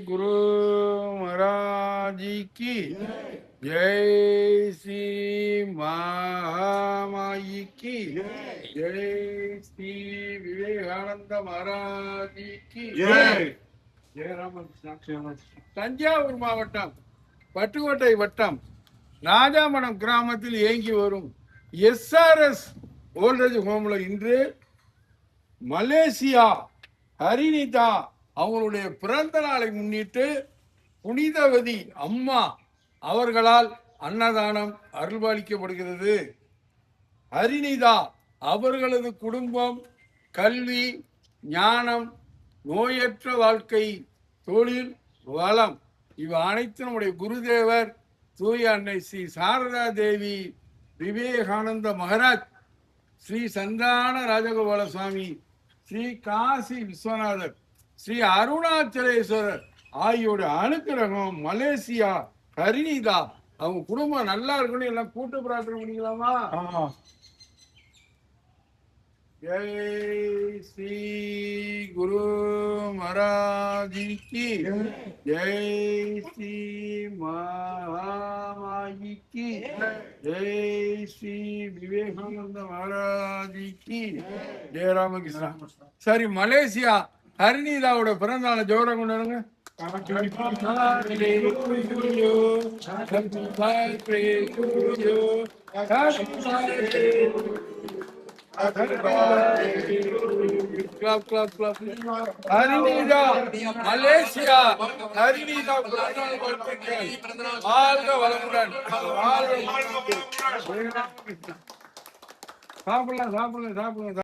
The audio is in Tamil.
गुरु महाराज की जय श्री महामाई की जय श्री विवेकानंद महाराज की जय ஜெயராமன். தஞ்சாவூர் மாவட்டம் பட்டுக்கோட்டை வட்டம் ராஜாமணம் கிராமத்தில் இயங்கி வரும் SRS ஓல்டேஜ் ஹோம்ல இன்று மலேசியா ஹரினிதா அவங்களுடைய பிறந்த நாளை முன்னிட்டு புனிதவதி அம்மா அவர்களால் அன்னதானம் அருள்பாலிக்கப்படுகிறது. ஹரினிதா அவர்களது குடும்பம் கல்வி, ஞானம், நோயற்ற வாழ்க்கை, தொழில், வளம் இவை அனைத்தும் நம்முடைய குருதேவர் தூய அன்னை ஸ்ரீ சாரதா தேவி, விவேகானந்த மகாராஜ், ஸ்ரீ சந்தான ராஜகோபால சுவாமி, ஸ்ரீ காசி விஸ்வநாதர், ஸ்ரீ அருணாச்சலேஸ்வரர் ஆகியோட அனுக்கிரகம் மலேசியா ஹரினிதா அவங்க குடும்பம் நல்லா இருக்கணும். எல்லாம் கூட்டு பிரார்த்தனை பண்ணிக்கலாமா? जय श्री गुरु महाराज की जय श्री महामाई की जय श्री विवेकानंद महाराज की जय रामकृष्ण. சரி, மலேசியா ஹரினிதாவோட பிறந்த நாளை ஜோர கொண்டு வருங்க. ஹரினிதா மலேசியா ஹரினிதா வாழ்க வளமுடன். சாப்பிடலாம் சாப்பிடுங்க சாப்பிடுங்க.